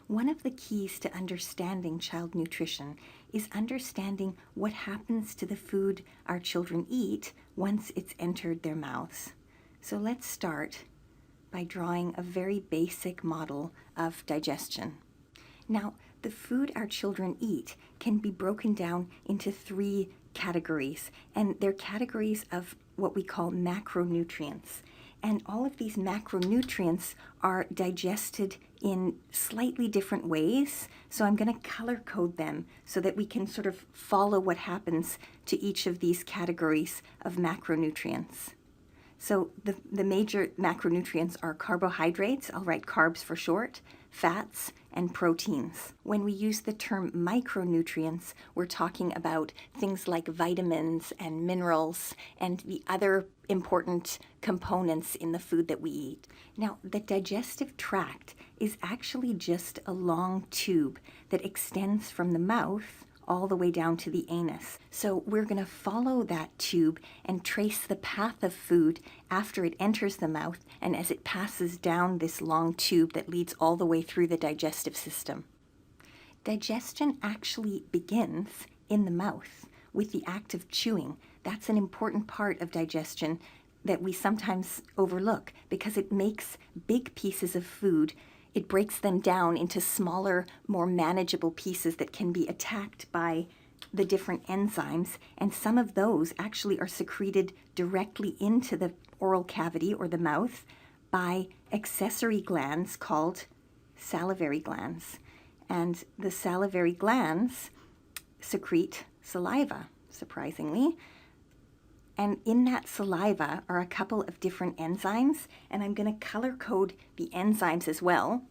One of the keys to understanding child nutrition is understanding what happens to the food our children eat once it's entered their mouths. So let's start by drawing a very basic model of digestion. Now, the food our children eat can be broken down into three categories, and they're categories of what we call macronutrients. And all of these macronutrients are digested in slightly different ways. So I'm going to color code them so that we can sort of follow what happens to each of these categories of macronutrients. So the major macronutrients are carbohydrates, I'll write carbs for short, fats, and proteins. When we use the term micronutrients, we're talking about things like vitamins and minerals and the other important components in the food that we eat. Now, the digestive tract is actually just a long tube that extends from the mouth all the way down to the anus. So we're going to follow that tube and trace the path of food after it enters the mouth and as it passes down this long tube that leads all the way through the digestive system. Digestion actually begins in the mouth with the act of chewing. That's an important part of digestion that we sometimes overlook because it makes big pieces of food. It breaks them down into smaller, more manageable pieces that can be attacked by the different enzymes, and some of those actually are secreted directly into the oral cavity or the mouth by accessory glands called salivary glands. And the salivary glands secrete saliva, surprisingly. And in that saliva are a couple of different enzymes, and I'm going to color code the enzymes as well.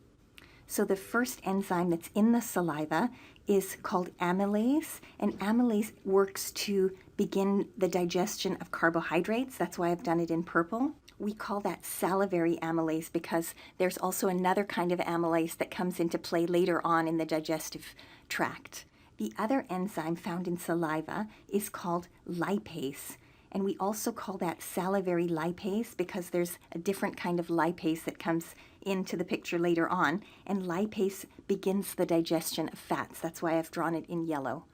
So the first enzyme that's in the saliva is called amylase, and amylase works to begin the digestion of carbohydrates. That's why I've done it in purple. We call that salivary amylase because there's also another kind of amylase that comes into play later on in the digestive tract. The other enzyme found in saliva is called lipase. And we also call that salivary lipase because there's a different kind of lipase that comes into the picture later on. And lipase begins the digestion of fats. That's why I've drawn it in yellow.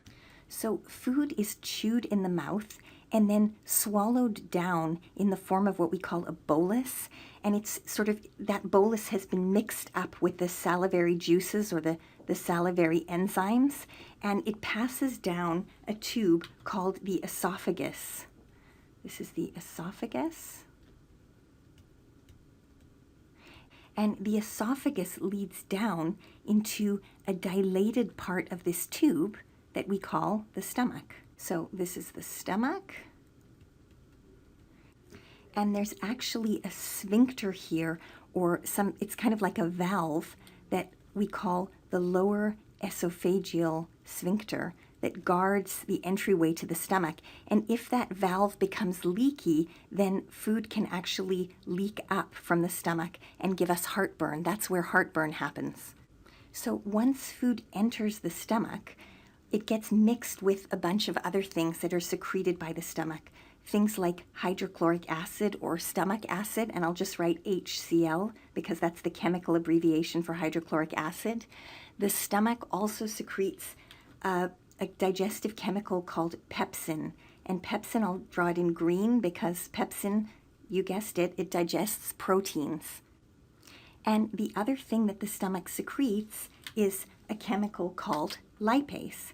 So food is chewed in the mouth and then swallowed down in the form of what we call a bolus. And it's sort of, that bolus has been mixed up with the salivary juices or the salivary enzymes. And it passes down a tube called the esophagus. This is the esophagus. And the esophagus leads down into a dilated part of this tube that we call the stomach. So this is the stomach. And there's actually a sphincter here, or it's kind of like a valve that we call the lower esophageal sphincter that guards the entryway to the stomach. And if that valve becomes leaky, then food can actually leak up from the stomach and give us heartburn. That's where heartburn happens. So once food enters the stomach, it gets mixed with a bunch of other things that are secreted by the stomach. Things like hydrochloric acid or stomach acid, and I'll just write HCl because that's the chemical abbreviation for hydrochloric acid. The stomach also secretes a digestive chemical called pepsin. And pepsin, I'll draw it in green because pepsin, you guessed it, it digests proteins. And the other thing that the stomach secretes is a chemical called lipase.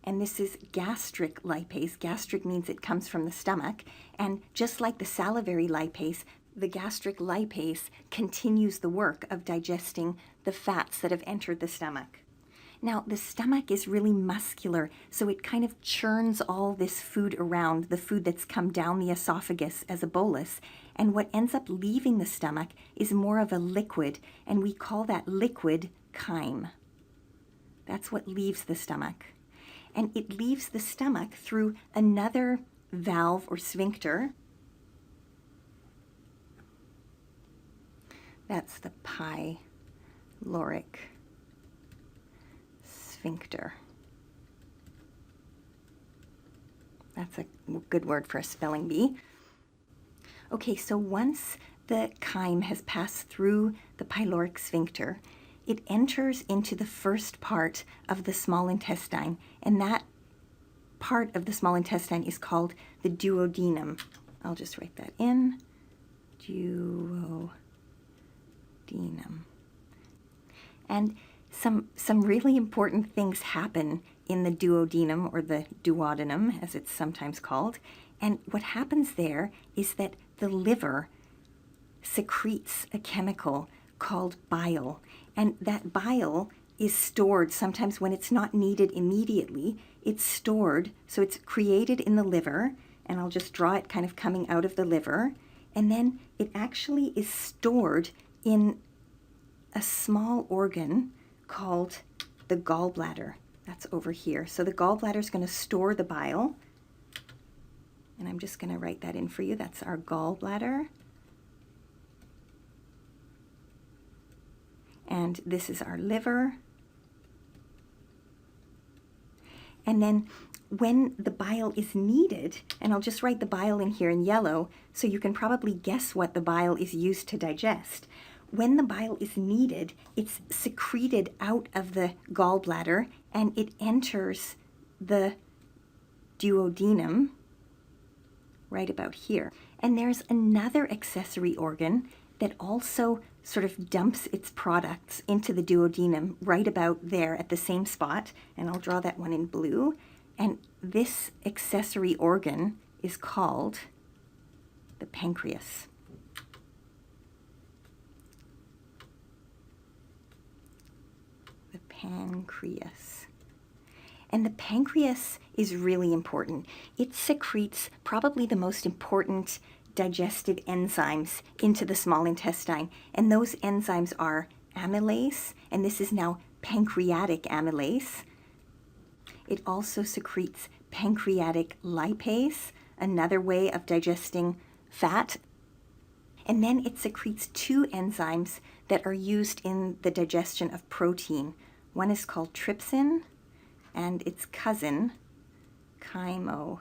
And this is gastric lipase. Gastric means it comes from the stomach. And just like the salivary lipase, the gastric lipase continues the work of digesting the fats that have entered the stomach. Now, the stomach is really muscular, so it kind of churns all this food around, the food that's come down the esophagus as a bolus, and what ends up leaving the stomach is more of a liquid, and we call that liquid chyme. That's what leaves the stomach. And it leaves the stomach through another valve or sphincter. That's the pyloric sphincter. That's a good word for a spelling bee. Okay, so once the chyme has passed through the pyloric sphincter, it enters into the first part of the small intestine, and that part of the small intestine is called the duodenum. I'll just write that in. Duodenum. And some really important things happen in the duodenum, or the duodenum as it's sometimes called. And what happens there is that the liver secretes a chemical called bile. And that bile is stored sometimes when it's not needed immediately. It's stored, so it's created in the liver, and I'll just draw it kind of coming out of the liver. And then it actually is stored in a small organ called the gallbladder. That's over here. So the gallbladder is going to store the bile. And I'm just going to write that in for you. That's our gallbladder. And this is our liver. And then when the bile is needed, and I'll just write the bile in here in yellow so you can probably guess what the bile is used to digest. When the bile is needed, it's secreted out of the gallbladder and it enters the duodenum right about here. And there's another accessory organ that also sort of dumps its products into the duodenum right about there at the same spot. And I'll draw that one in blue. And this accessory organ is called the pancreas. The pancreas. And the pancreas is really important. It secretes probably the most important digestive enzymes into the small intestine. And those enzymes are amylase, and this is now pancreatic amylase. It also secretes pancreatic lipase, another way of digesting fat. And then it secretes two enzymes that are used in the digestion of protein. One is called trypsin, and its cousin, chymotrypsin.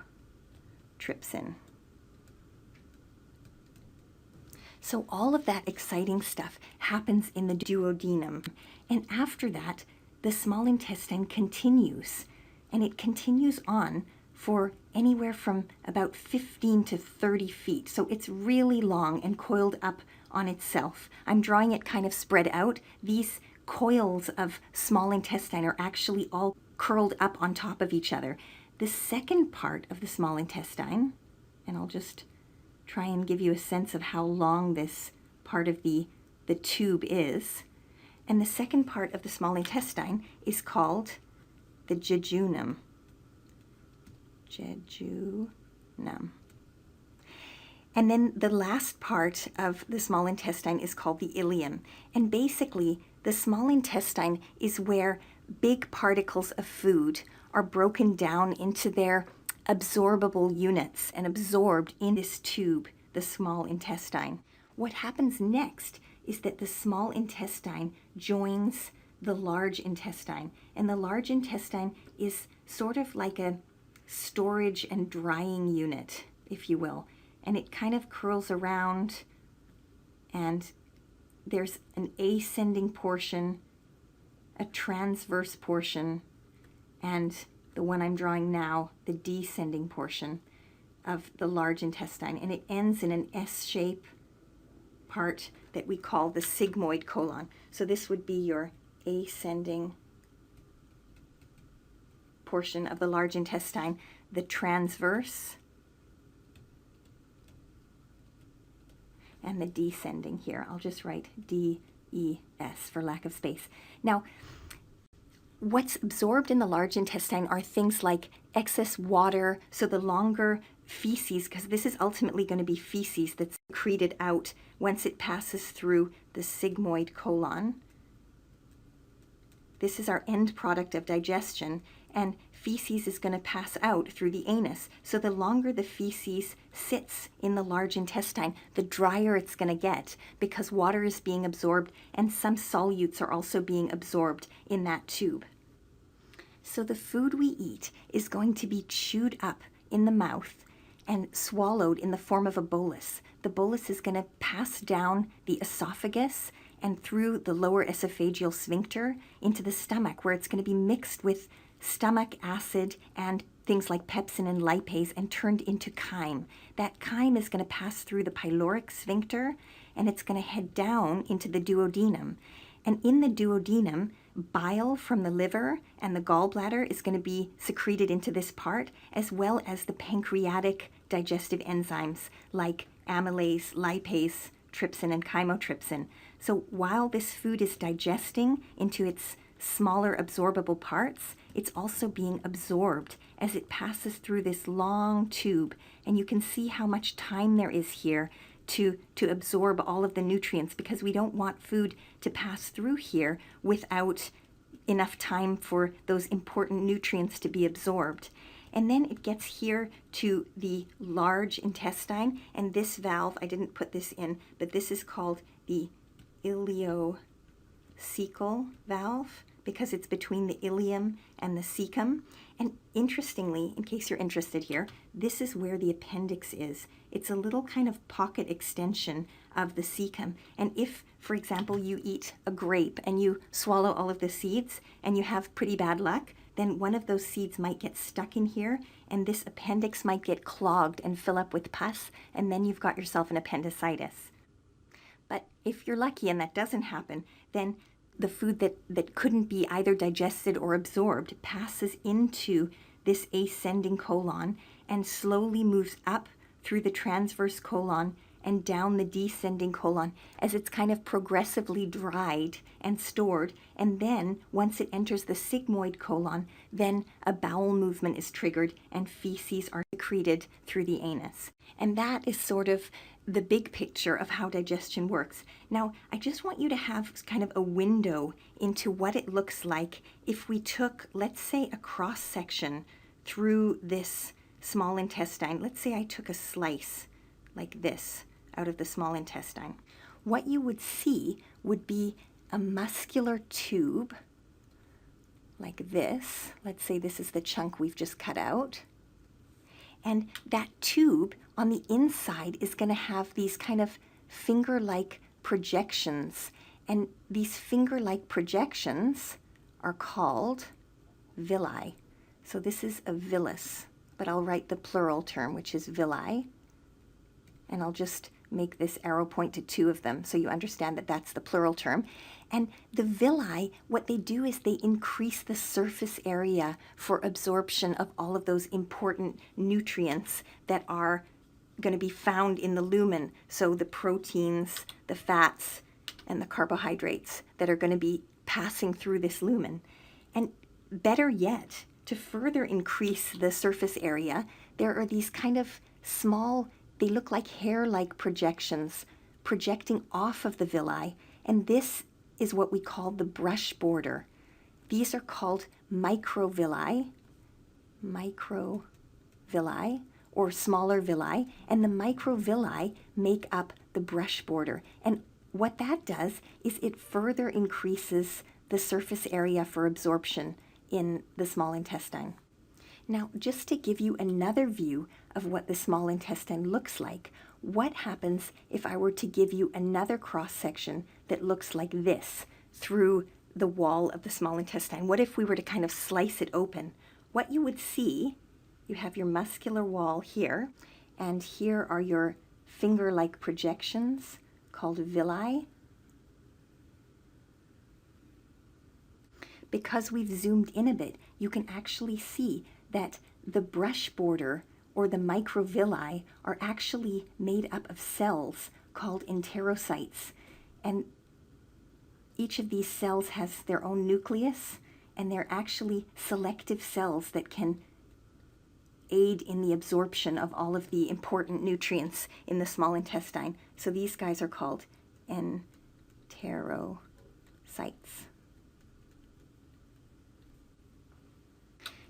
So all of that exciting stuff happens in the duodenum. And after that, the small intestine continues. And it continues on for anywhere from about 15 to 30 feet. So it's really long and coiled up on itself. I'm drawing it kind of spread out. These coils of small intestine are actually all curled up on top of each other. The second part of the small intestine, and I'll just try and give you a sense of how long this part of the tube is. And the second part of the small intestine is called the jejunum. Jejunum. And then the last part of the small intestine is called the ileum. And basically, the small intestine is where big particles of food are broken down into their absorbable units and absorbed in this tube, the small intestine. What happens next is that the small intestine joins the large intestine, and the large intestine is sort of like a storage and drying unit, if you will, and it kind of curls around, and there's an ascending portion, a transverse portion, and the one I'm drawing now, the descending portion of the large intestine, and it ends in an S-shape part that we call the sigmoid colon. So this would be your ascending portion of the large intestine, the transverse, and the descending here. I'll just write D-E-S for lack of space. Now, what's absorbed in the large intestine are things like excess water, so the longer feces, because this is ultimately going to be feces that's secreted out once it passes through the sigmoid colon. This is our end product of digestion, and feces is going to pass out through the anus. So the longer the feces sits in the large intestine, the drier it's going to get, because water is being absorbed and some solutes are also being absorbed in that tube. So the food we eat is going to be chewed up in the mouth and swallowed in the form of a bolus. The bolus is going to pass down the esophagus and through the lower esophageal sphincter into the stomach, where it's going to be mixed with stomach acid and things like pepsin and lipase and turned into chyme. That chyme is going to pass through the pyloric sphincter, and it's going to head down into the duodenum. And in the duodenum, bile from the liver and the gallbladder is going to be secreted into this part, as well as the pancreatic digestive enzymes like amylase, lipase, trypsin, and chymotrypsin. So while this food is digesting into its smaller absorbable parts, it's also being absorbed as it passes through this long tube. And you can see how much time there is here to absorb all of the nutrients, because we don't want food to pass through here without enough time for those important nutrients to be absorbed. And then it gets here to the large intestine, and this valve, I didn't put this in, but this is called the ileocecal valve, because it's between the ileum and the cecum. And interestingly, in case you're interested here, this is where the appendix is. It's a little kind of pocket extension of the cecum. And if, for example, you eat a grape and you swallow all of the seeds and you have pretty bad luck, then one of those seeds might get stuck in here, and this appendix might get clogged and fill up with pus, and then you've got yourself an appendicitis. But if you're lucky and that doesn't happen, then the food that couldn't be either digested or absorbed passes into this ascending colon and slowly moves up through the transverse colon and down the descending colon as it's kind of progressively dried and stored. And then once it enters the sigmoid colon, then a bowel movement is triggered and feces are secreted through the anus. And that is sort of the big picture of how digestion works. Now, I just want you to have kind of a window into what it looks like if we took, let's say, a cross section through this small intestine. Let's say I took a slice like this out of the small intestine. What you would see would be a muscular tube like this. Let's say this is the chunk we've just cut out. And that tube on the inside is going to have these kind of finger-like projections. And these finger-like projections are called villi. So this is a villus, but I'll write the plural term, which is villi. And I'll just make this arrow point to two of them so you understand that that's the plural term. And the villi, what they do is they increase the surface area for absorption of all of those important nutrients that are going to be found in the lumen. So the proteins, the fats, and the carbohydrates that are going to be passing through this lumen. And better yet, to further increase the surface area, there are these kind of small, they look like hair-like projections projecting off of the villi, and this is what we call the brush border. These are called microvilli, or smaller villi, and the microvilli make up the brush border. And what that does is it further increases the surface area for absorption in the small intestine. Now, just to give you another view of what the small intestine looks like, what happens if I were to give you another cross-section that looks like this through the wall of the small intestine? What if we were to kind of slice it open? What you would see, you have your muscular wall here, and here are your finger-like projections called villi. Because we've zoomed in a bit, you can actually see that the brush border or the microvilli are actually made up of cells called enterocytes. And each of these cells has their own nucleus, and they're actually selective cells that can aid in the absorption of all of the important nutrients in the small intestine. So these guys are called enterocytes.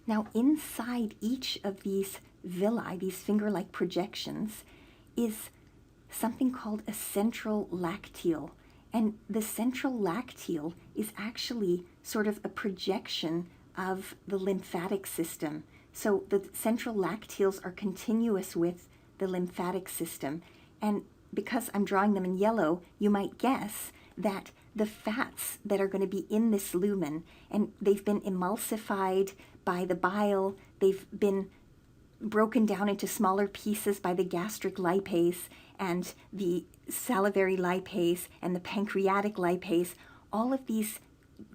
Now, inside each of these villi, these finger-like projections, is something called a central lacteal. And the central lacteal is actually sort of a projection of the lymphatic system. So the central lacteals are continuous with the lymphatic system. And because I'm drawing them in yellow, you might guess that the fats that are going to be in this lumen, and they've been emulsified by the bile, they've been broken down into smaller pieces by the gastric lipase and the salivary lipase and the pancreatic lipase. All of these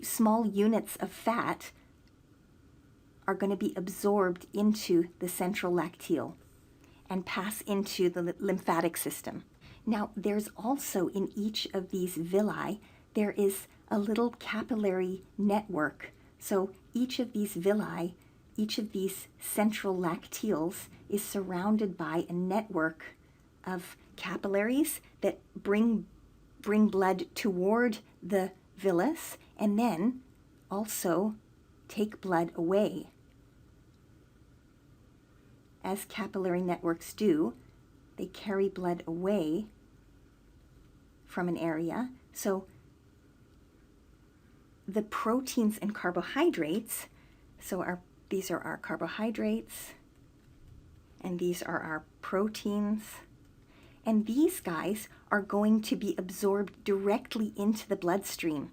small units of fat are going to be absorbed into the central lacteal and pass into the lymphatic system. Now, there's also in each of these villi, there is a little capillary network. So each of these villi, each of these central lacteals is surrounded by a network of capillaries that bring blood toward the villus and then also take blood away. As capillary networks do, they carry blood away from an area. So the proteins and carbohydrates, these are our carbohydrates, and these are our proteins. And these guys are going to be absorbed directly into the bloodstream,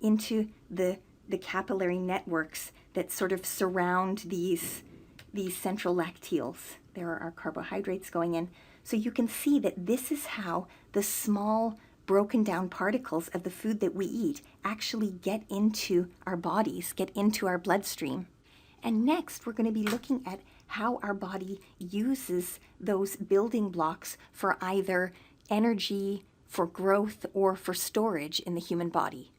into the capillary networks that sort of surround these central lacteals. There are our carbohydrates going in. So you can see that this is how the small broken down particles of the food that we eat actually get into our bodies, get into our bloodstream. And next, we're going to be looking at how our body uses those building blocks for either energy, for growth, or for storage in the human body.